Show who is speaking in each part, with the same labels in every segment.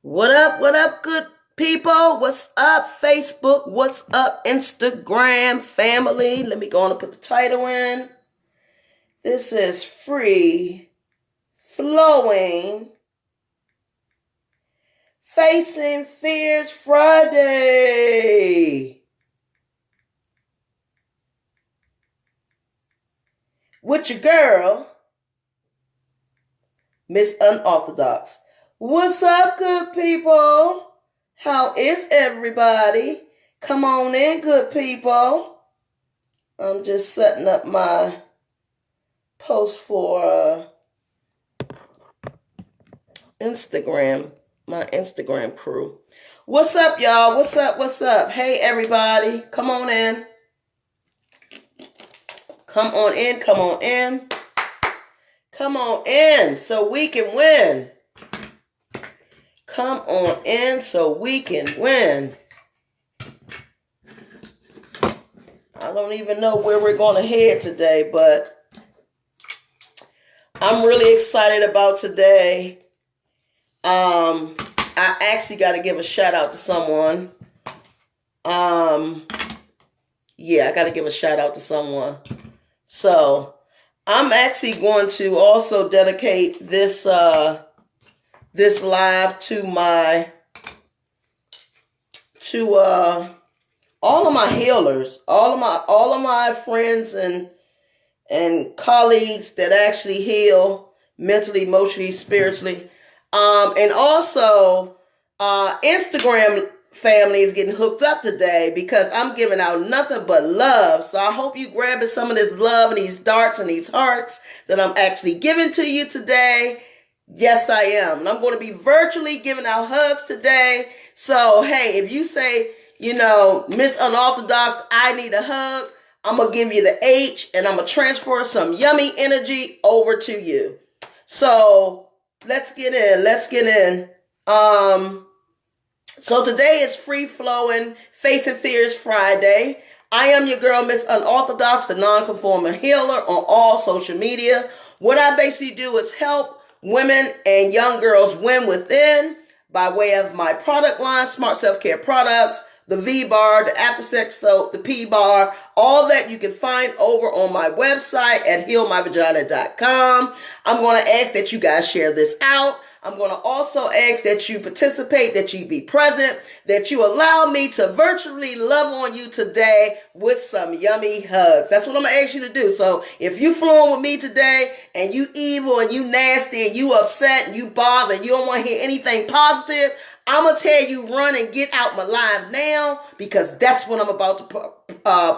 Speaker 1: What up, good people? What's up, Facebook? What's up, Instagram family? Let me go on and put the title in. This is Free Flowing Facing Fears Friday with your girl, Ms.Unorthodoc. What's up, good people? How is everybody? Come on in, good people. I'm just setting up my post for Instagram, my Instagram crew. What's up, y'all? What's up? What's up? Hey, everybody. Come on in. Come on in. Come on in. Come on in so we can win. Come on in so we can win. I don't even know where we're going to head today, but I'm really excited about today. I actually got to give a shout out to someone. I got to give a shout out to someone. So I'm actually going to also dedicate this live to all of my healers, all of my friends and colleagues that actually heal mentally, emotionally, spiritually. And also Instagram family is getting hooked up today because I'm giving out nothing but love. So I hope you grabbing some of this love and these darts and these hearts that I'm actually giving to you today. Yes, I am. And I'm going to be virtually giving out hugs today. So, hey, if you say, Ms.Unorthodoc, I need a hug, I'm going to give you the H and I'm going to transfer some yummy energy over to you. So, let's get in. So today is Free Flowing Facing Fears Friday. I am your girl, Ms.Unorthodoc, the non-conforming healer on all social media. What I basically do is help women and young girls win within by way of my product line, Smart Self-Care Products, the V-Bar, the After Sex Soap, the P-Bar, all that you can find over on my website at healmyvagina.com. I'm going to ask that you guys share this out. I'm going to also ask that you participate, that you be present, that you allow me to virtually love on you today with some yummy hugs. That's what I'm going to ask you to do. So if you flowing with me today and you evil and you nasty and you upset and you bother and you don't want to hear anything positive, I'm going to tell you run and get out my live now because that's what I'm about to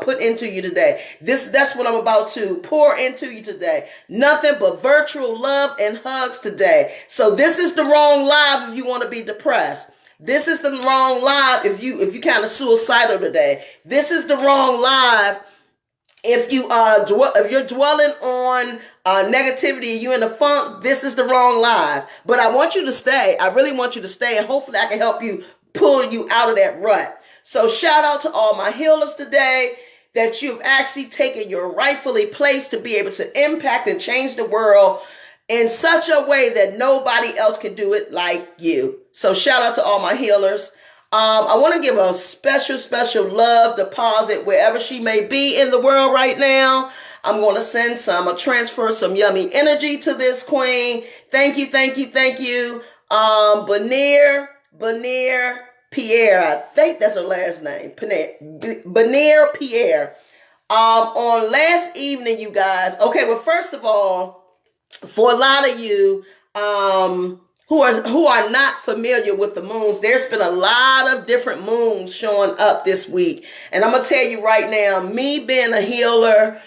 Speaker 1: put into you today. That's what I'm about to pour into you today. Nothing but virtual love and hugs today. So this is the wrong live if you want to be depressed. This is the wrong live if you kind of suicidal today. This is the wrong live if you're dwelling on negativity, you in the funk. This is the wrong live. But I want you to stay. I really want you to stay, and hopefully I can help you pull you out of that rut. So shout out to all my healers today that you've actually taken your rightfully place to be able to impact and change the world in such a way that nobody else can do it like you. So shout out to all my healers. I want to give a special love deposit wherever she may be in the world right now. I'm going to transfer some yummy energy to this queen. Thank you. Benier Pierre, I think that's her last name. Benier Pierre. On last evening, you guys. Okay, well, first of all, for a lot of you, who are not familiar with the moons, there's been a lot of different moons showing up this week. And I'm going to tell you right now, me being a healer,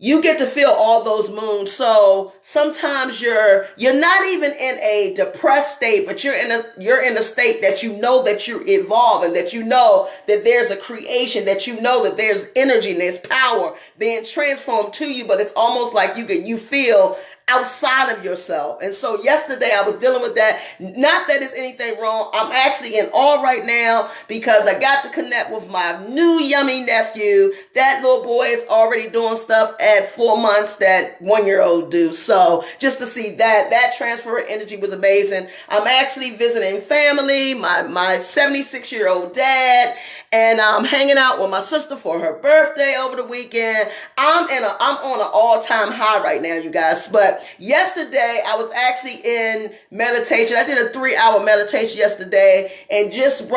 Speaker 1: you get to feel all those moons. So sometimes you're not even in a depressed state, but you're in a state that you know that you're evolving, that you know that there's a creation, that you know that there's energy and there's power being transformed to you, but it's almost like you feel outside of yourself. And so yesterday I was dealing with that. Not that there's anything wrong. I'm actually in awe right now because I got to connect with my new yummy nephew. That little boy is already doing stuff at 4 months that 1-year-old do. So just to see that transfer of energy was amazing. I'm actually visiting family, my 76-year-old dad, and I'm hanging out with my sister for her birthday over the weekend. I'm on an all-time high right now, you guys. But yesterday I was actually in meditation. I did a 3-hour meditation yesterday and just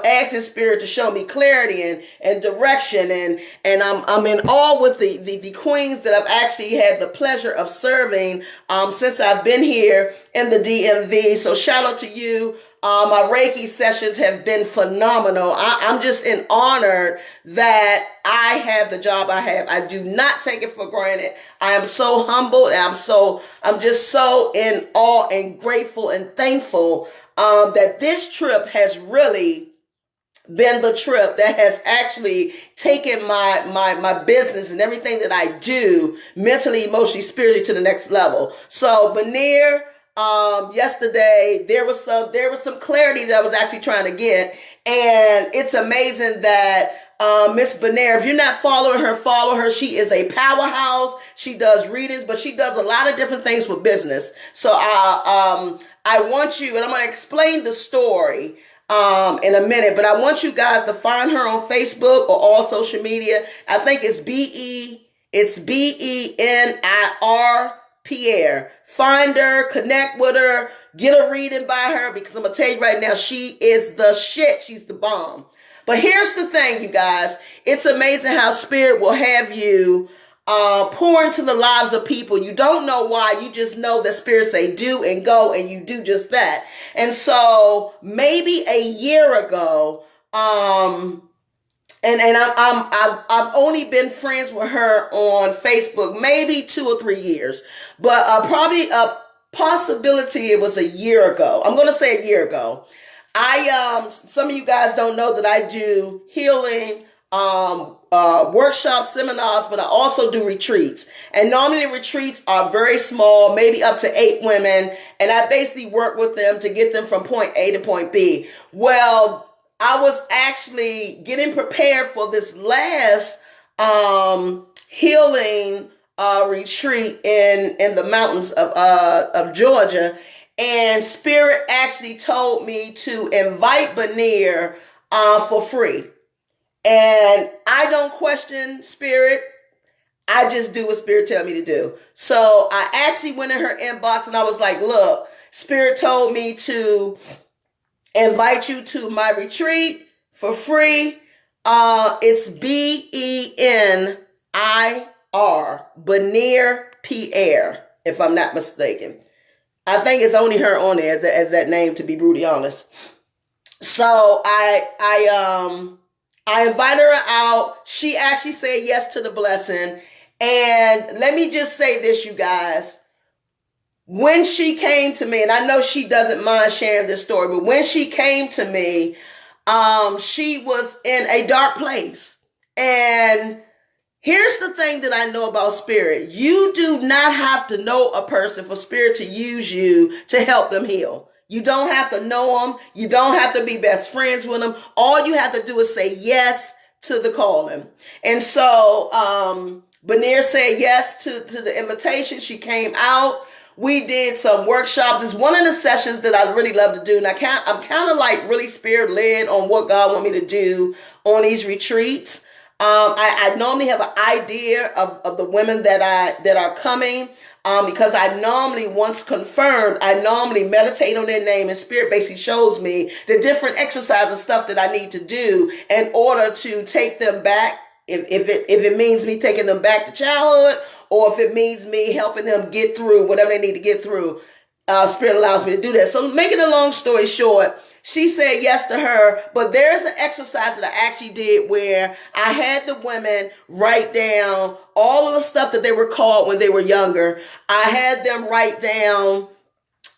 Speaker 1: asking Spirit to show me clarity and direction, and I'm in awe with the queens that I've actually had the pleasure of serving since I've been here in the DMV. So shout out to you. My Reiki sessions have been phenomenal. I'm just in honor that I have the job I have. I do not take it for granted. I am so humbled, and I'm just so in awe and grateful and thankful that this trip has really been the trip that has actually taken my business and everything that I do mentally, emotionally, spiritually to the next level. So Benir, yesterday there was some clarity that I was actually trying to get, and it's amazing that Miss Benir, if you're not following her, follow her. She is a powerhouse. She does readings, but she does a lot of different things for business. So I want you, and I'm going to explain the story in a minute, but I want you guys to find her on Facebook or all social media. I think it's Benir Pierre. Find her, connect with her, get a reading by her, because I'm going to tell you right now, she is the shit. She's the bomb. But here's the thing, you guys. It's amazing how Spirit will have you pour into the lives of people. You don't know why. You just know that Spirit say do and go, and you do just that. And so maybe a year ago, I've only been friends with her on Facebook maybe 2 or 3 years, but probably a possibility it was a year ago. I'm going to say a year ago. Some of you guys don't know that I do healing, workshops, seminars, but I also do retreats. And normally retreats are very small, maybe up to 8 women. And I basically work with them to get them from point A to point B. Well, I was actually getting prepared for this last, healing, retreat in the mountains of Georgia. And Spirit actually told me to invite Benir for free. And I don't question Spirit. I just do what Spirit tell me to do. So I actually went in her inbox and I was like, look, Spirit told me to invite you to my retreat for free. It's Benir, Benir Pierre, if I'm not mistaken. I think it's only her on there as that name, to be brutally honest. So I invited her out. She actually said yes to the blessing. And let me just say this, you guys. When she came to me, and I know she doesn't mind sharing this story, but when she came to me, she was in a dark place. And here's the thing that I know about Spirit. You do not have to know a person for Spirit to use you to help them heal. You don't have to know them. You don't have to be best friends with them. All you have to do is say yes to the calling. And so Benir said yes to the invitation. She came out. We did some workshops. It's one of the sessions that I really love to do. And I'm kind of like really Spirit led on what God want me to do on these retreats. I normally have an idea of the women that are coming, because I normally, once confirmed, I normally meditate on their name, and Spirit basically shows me the different exercises and stuff that I need to do in order to take them back. If it means me taking them back to childhood, or if it means me helping them get through whatever they need to get through, Spirit allows me to do that. So making a long story short, she said yes to her, but there's an exercise that I actually did where I had the women write down all of the stuff that they were called when they were younger. I had them write down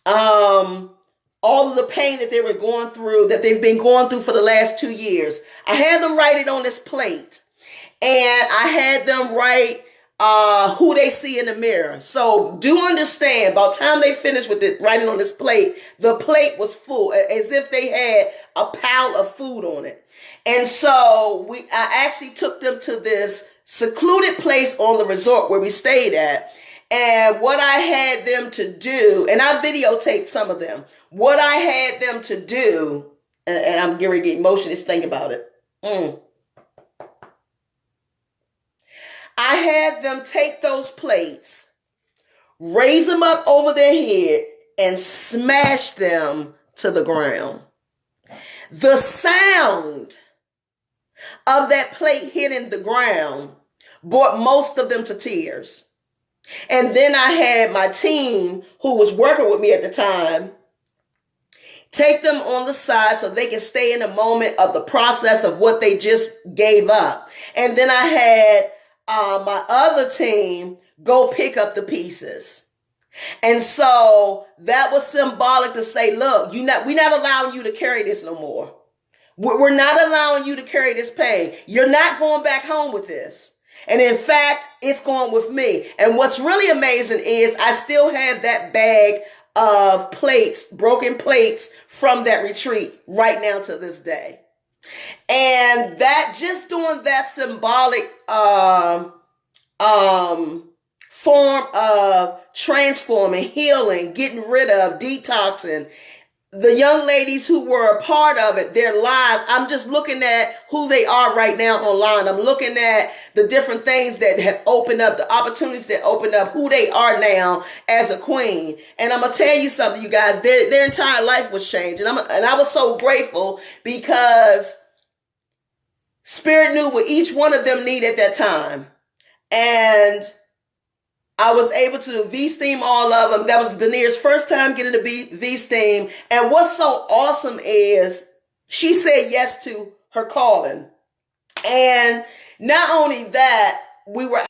Speaker 1: all of the pain that they were going through, that they've been going through for the last 2 years. I had them write it on this plate, and I had them write who they see in the mirror. So do understand, by the time they finished with it, writing on this plate, the plate was full, as if they had a pile of food on it. And so I actually took them to this secluded place on the resort where we stayed at. And what I had them to do, and I videotaped some of them, what I had them to do, and I'm getting emotional just thinking about it. I had them take those plates, raise them up over their head, and smash them to the ground. The sound of that plate hitting the ground brought most of them to tears. And then I had my team, who was working with me at the time, take them on the side so they can stay in the moment of the process of what they just gave up. And then I had my other team go pick up the pieces. And so that was symbolic to say, look, we're not allowing you to carry this no more. We're not allowing you to carry this pain. You're not going back home with this. And in fact, it's going with me. And what's really amazing is I still have that bag of plates, broken plates from that retreat right now to this day. And that, just doing that symbolic form of transforming, healing, getting rid of, detoxing, the young ladies who were a part of it, their lives, I'm just looking at who they are right now online. I'm looking at the different things that have opened up, the opportunities that opened up, who they are now as a queen. And I'm going to tell you something, you guys, their entire life was changed. And I was so grateful because Spirit knew what each one of them needed at that time. And I was able to V-steam all of them. That was Benir's first time getting a V-steam. And what's so awesome is she said yes to her calling. And not only that, we were